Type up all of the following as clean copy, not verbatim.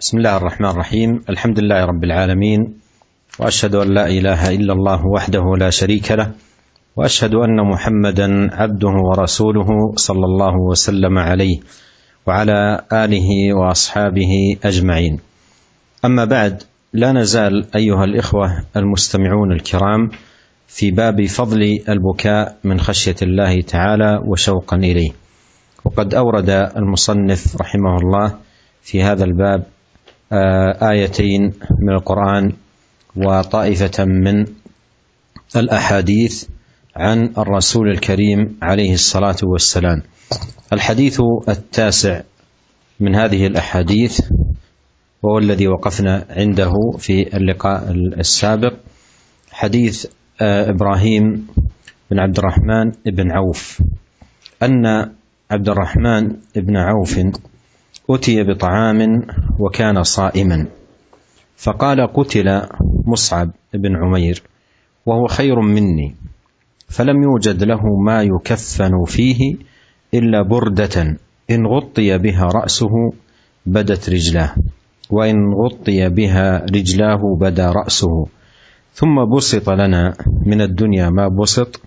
بسم الله الرحمن الرحيم. الحمد لله رب العالمين، وأشهد أن لا إله إلا الله وحده لا شريك له، وأشهد أن محمدا عبده ورسوله صلى الله وسلم عليه وعلى آله وأصحابه أجمعين. أما بعد، لا نزال أيها الإخوة المستمعون الكرام في باب فضل البكاء من خشية الله تعالى وشوقا إليه، وقد أورد المصنف رحمه الله في هذا الباب آيتين من القرآن وطائفة من الأحاديث عن الرسول الكريم عليه الصلاة والسلام. الحديث التاسع من هذه الأحاديث وهو الذي وقفنا عنده في اللقاء السابق، حديث إبراهيم بن عبد الرحمن بن عوف، أن عبد الرحمن بن عوف أتي بطعام وكان صائما، فقال: قتل مصعب بن عمير وهو خير مني، فلم يوجد له ما يكفن فيه إلا بردة إن غطي بها رأسه بدت رجلاه، وإن غطي بها رجلاه بدا رأسه، ثم بسط لنا من الدنيا ما بسط،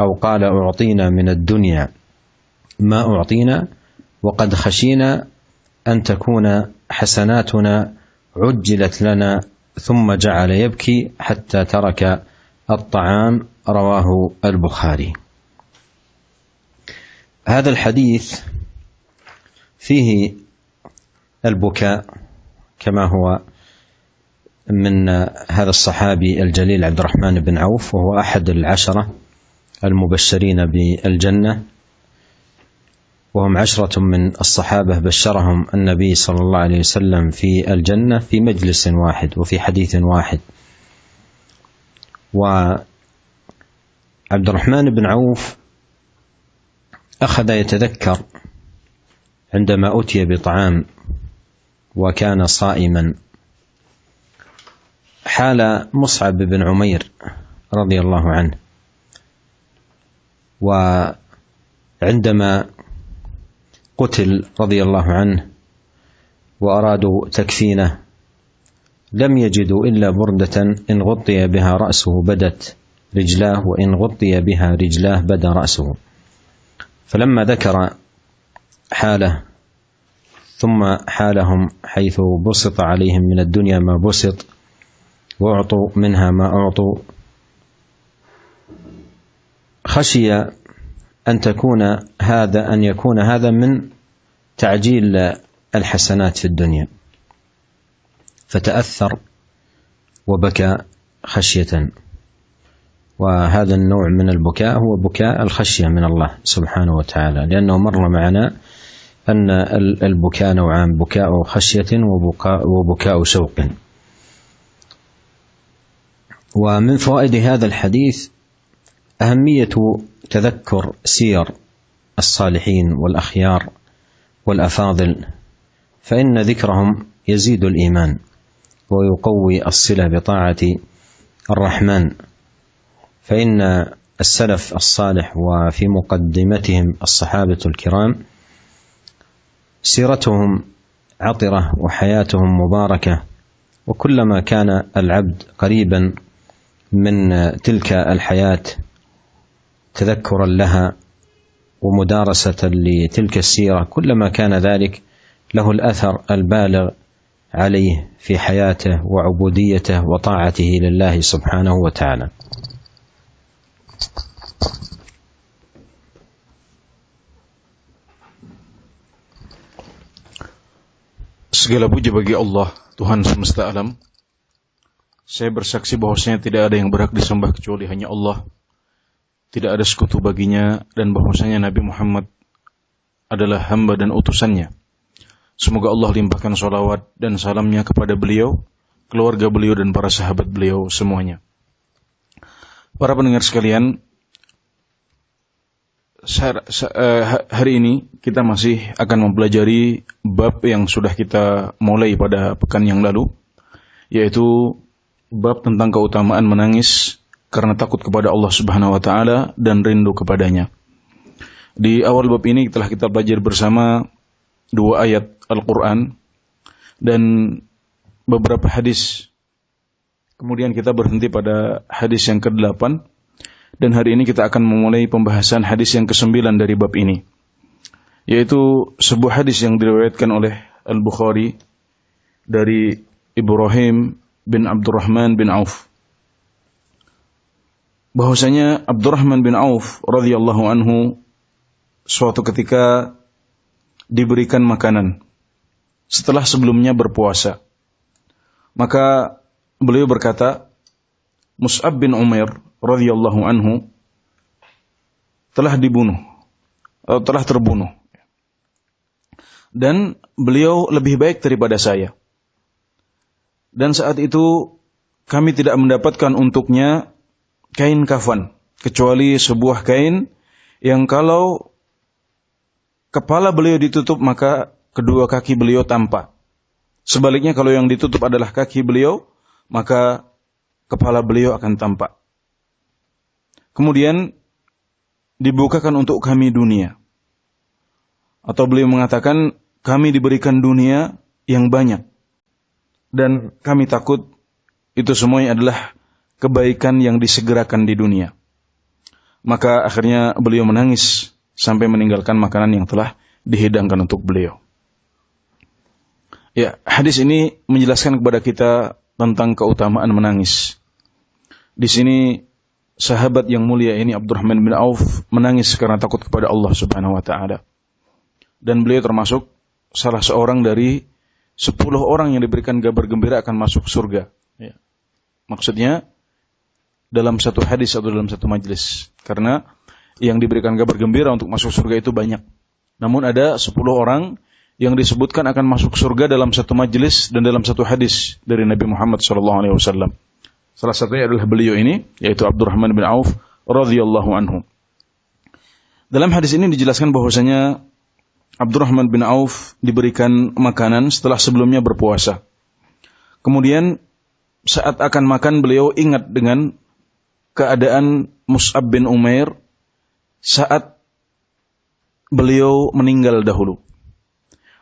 أو قال: أعطينا من الدنيا ما أعطينا، وقد خشينا أن تكون حسناتنا عجلت لنا، ثم جعل يبكي حتى ترك الطعام. رواه البخاري. هذا الحديث فيه البكاء كما هو من هذا الصحابي الجليل عبد الرحمن بن عوف، وهو أحد العشرة المبشرين بالجنة، وهم 10 من الصحابة بشرهم النبي صلى الله عليه وسلم في الجنة في مجلس واحد وفي حديث واحد. وعبد الرحمن بن عوف أخذ يتذكر عندما أتي بطعام وكان صائما حال مصعب بن عمير رضي الله عنه، وعندما قتل رضي الله عنه وأرادوا تكفينه لم يجدوا إلا بردة إن غطي بها رأسه بدت رجلاه، وإن غطي بها رجلاه بدا رأسه. فلما ذكر حاله ثم حالهم حيث بسط عليهم من الدنيا ما بسط وأعطوا منها ما أعطوا، خشي أن يكون هذا من تعجيل الحسنات في الدنيا، فتأثر وبكى خشية. وهذا النوع من البكاء هو بكاء الخشية من الله سبحانه وتعالى، لأنه مر معنا أن البكاء نوعان: بكاء خشية وبكاء شوق. ومن فوائد هذا الحديث أهمية تذكر سير الصالحين والأخيار والأفاضل، فإن ذكرهم يزيد الإيمان ويقوي الصلة بطاعة الرحمن. فإن السلف الصالح وفي مقدمتهم الصحابة الكرام سيرتهم عطرة وحياتهم مباركة، وكلما كان العبد قريبا من تلك الحياة تذكرا لها ومدارسة لتلك السيرة، كلما كان ذلك له الأثر البالغ عليه في حياته وعبوديته وطاعته لله سبحانه وتعالى. Segala puji bagi Allah, Tuhan semesta alam. Saya bersaksi bahwasanya tidak ada yang berhak disembah kecuali hanya Allah. Tidak ada sekutu baginya, dan bahwasanya Nabi Muhammad adalah hamba dan utusannya. Semoga Allah limpahkan sholawat dan salamnya kepada beliau, keluarga beliau, dan para sahabat beliau semuanya. Para pendengar sekalian, hari ini kita masih akan mempelajari bab yang sudah kita mulai pada pekan yang lalu, yaitu bab tentang keutamaan menangis karena takut kepada Allah Subhanahu wa taala dan rindu kepadanya. Di awal bab ini telah kita pelajari bersama 2 ayat Al-Quran dan beberapa hadis. Kemudian kita berhenti pada hadis yang ke-8, dan hari ini kita akan memulai pembahasan hadis yang ke-9 dari bab ini, yaitu sebuah hadis yang diriwayatkan oleh Al-Bukhari dari Ibrahim bin Abdurrahman bin Auf, bahwasanya Abdurrahman bin Auf radhiyallahu anhu suatu ketika diberikan makanan setelah sebelumnya berpuasa. Maka beliau berkata, Mus'ab bin Umair radhiyallahu anhu telah terbunuh. Dan beliau lebih baik daripada saya. Dan saat itu kami tidak mendapatkan untuknya kain kafan, kecuali sebuah kain yang kalau kepala beliau ditutup maka kedua kaki beliau tampak. Sebaliknya kalau yang ditutup adalah kaki beliau, maka kepala beliau akan tampak. Kemudian dibukakan untuk kami dunia. Atau beliau mengatakan, kami diberikan dunia yang banyak. Dan kami takut itu semuanya adalah kebaikan yang disegerakan di dunia. Maka akhirnya beliau menangis sampai meninggalkan makanan yang telah dihidangkan untuk beliau. Ya, hadis ini menjelaskan kepada kita tentang keutamaan menangis. Di sini sahabat yang mulia ini Abdurrahman bin Auf menangis karena takut kepada Allah Subhanahu wa taala. Dan beliau termasuk salah seorang dari 10 orang yang diberikan kabar gembira akan masuk surga. Ya. Maksudnya dalam satu hadis atau dalam satu majlis. Karena yang diberikan kabar gembira untuk masuk surga itu banyak. Namun ada 10 orang yang disebutkan akan masuk surga dalam satu majlis dan dalam satu hadis dari Nabi Muhammad SAW. Salah satunya adalah beliau ini, yaitu Abdurrahman bin Auf radhiyallahu anhu. Dalam hadis ini dijelaskan bahwasanya Abdurrahman bin Auf diberikan makanan setelah sebelumnya berpuasa. Kemudian saat akan makan beliau ingat dengan keadaan Mus'ab bin Umair saat beliau meninggal dahulu.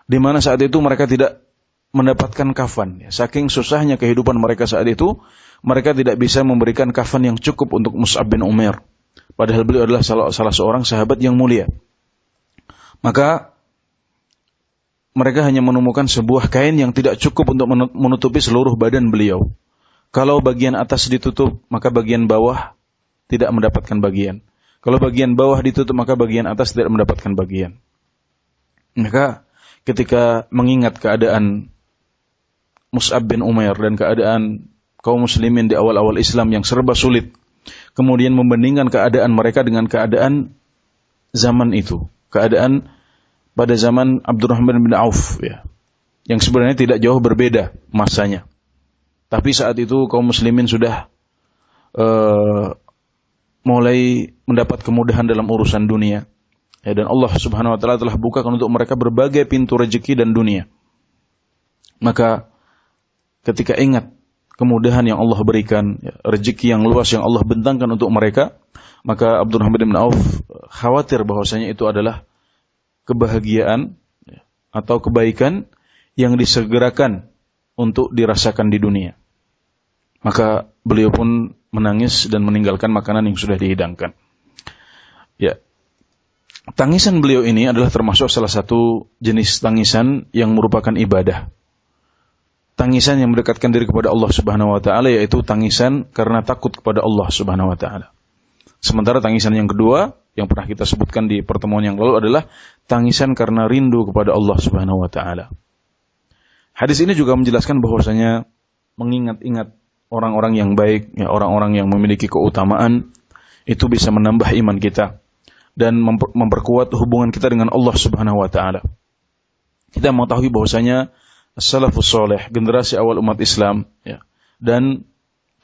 Di mana saat itu mereka tidak mendapatkan kafan. Saking susahnya kehidupan mereka saat itu, mereka tidak bisa memberikan kafan yang cukup untuk Mus'ab bin Umair. Padahal beliau adalah salah seorang sahabat yang mulia. Maka mereka hanya menemukan sebuah kain yang tidak cukup untuk menutupi seluruh badan beliau. Kalau bagian atas ditutup, maka bagian bawah tidak mendapatkan bagian. Kalau bagian bawah ditutup, maka bagian atas tidak mendapatkan bagian. Maka ketika mengingat keadaan Mus'ab bin Umair dan keadaan kaum muslimin di awal-awal Islam yang serba sulit, kemudian membandingkan keadaan mereka dengan keadaan zaman itu, keadaan pada zaman Abdurrahman bin Auf, ya, yang sebenarnya tidak jauh berbeda masanya. Tapi saat itu kaum muslimin sudah mulai mendapat kemudahan dalam urusan dunia. Ya, dan Allah Subhanahu wa taala telah bukakan untuk mereka berbagai pintu rezeki dan dunia. Maka ketika ingat kemudahan yang Allah berikan, ya, rezeki yang luas yang Allah bentangkan untuk mereka, maka Abdurrahman bin Auf khawatir bahwasanya itu adalah kebahagiaan, ya, atau kebaikan yang disegerakan untuk dirasakan di dunia. Maka beliau pun menangis dan meninggalkan makanan yang sudah dihidangkan. Ya. Tangisan beliau ini adalah termasuk salah satu jenis tangisan yang merupakan ibadah. Tangisan yang mendekatkan diri kepada Allah Subhanahu wa taala, yaitu tangisan karena takut kepada Allah Subhanahu wa taala. Sementara tangisan yang kedua yang pernah kita sebutkan di pertemuan yang lalu adalah tangisan karena rindu kepada Allah Subhanahu wa taala. Hadis ini juga menjelaskan bahwasanya mengingat-ingat orang-orang yang baik, ya, orang-orang yang memiliki keutamaan, itu bisa menambah iman kita dan memperkuat hubungan kita dengan Allah Subhanahu wa taala. Kita mengetahui bahwasanya as-salafus saleh, generasi awal umat Islam, ya, dan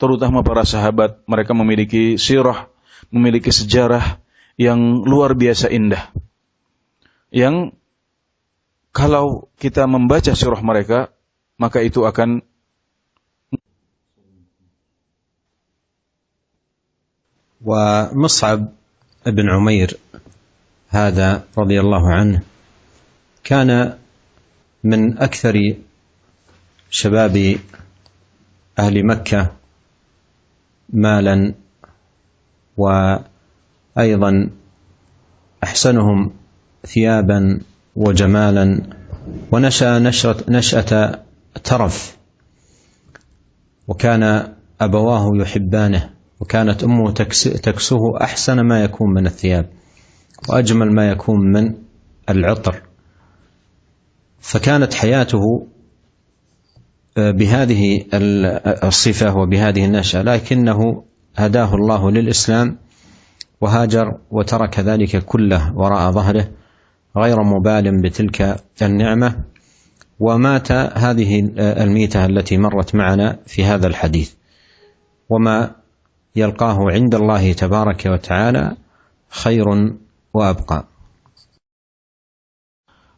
terutama para sahabat, mereka memiliki sirah, memiliki sejarah yang luar biasa indah. Yang kalau kita membaca sirah mereka, maka itu akan ومصعب بن عمير هذا رضي الله عنه كان من أكثر شباب أهل مكة مالا وأيضا أحسنهم ثيابا وجمالا، ونشأ نشأة ترف، وكان أبواه يحبانه، وكانت أمه تكسوه أحسن ما يكون من الثياب وأجمل ما يكون من العطر، فكانت حياته بهذه الصفة وبهذه النشأة، لكنه هداه الله للإسلام وهاجر وترك ذلك كله وراء ظهره غير مبال بتلك النعمة، ومات هذه الميتة التي مرت معنا في هذا الحديث، وما يلقاه عند الله تبارك وتعالى خير وأبقى.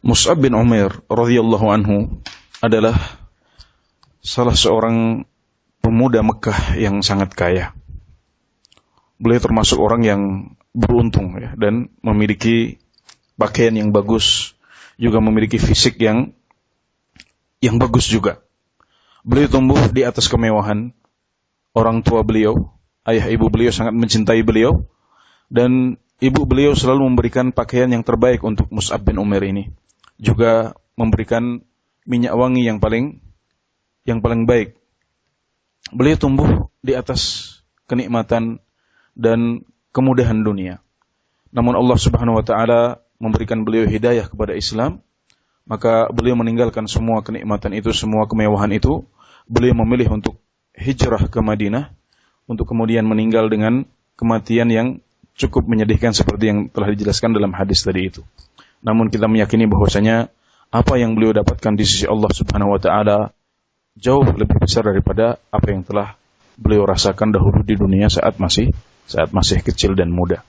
Mus'ab bin Umair radhiyallahu anhu adalah salah seorang pemuda Mekah yang sangat kaya. Beliau termasuk orang yang beruntung ya, dan memiliki pakaian yang bagus, juga memiliki fisik yang bagus juga. Beliau tumbuh di atas kemewahan. Orang tua beliau, ayah ibu beliau sangat mencintai beliau, dan ibu beliau selalu memberikan pakaian yang terbaik untuk Mus'ab bin Umair ini. Juga memberikan minyak wangi yang paling baik. Beliau tumbuh di atas kenikmatan dan kemudahan dunia. Namun Allah Subhanahu wa taala memberikan beliau hidayah kepada Islam, maka beliau meninggalkan semua kenikmatan itu, semua kemewahan itu. Beliau memilih untuk hijrah ke Madinah, untuk kemudian meninggal dengan kematian yang cukup menyedihkan seperti yang telah dijelaskan dalam hadis tadi itu. Namun kita meyakini bahwasanya apa yang beliau dapatkan di sisi Allah Subhanahu wa taala jauh lebih besar daripada apa yang telah beliau rasakan dahulu di dunia saat masih kecil dan muda.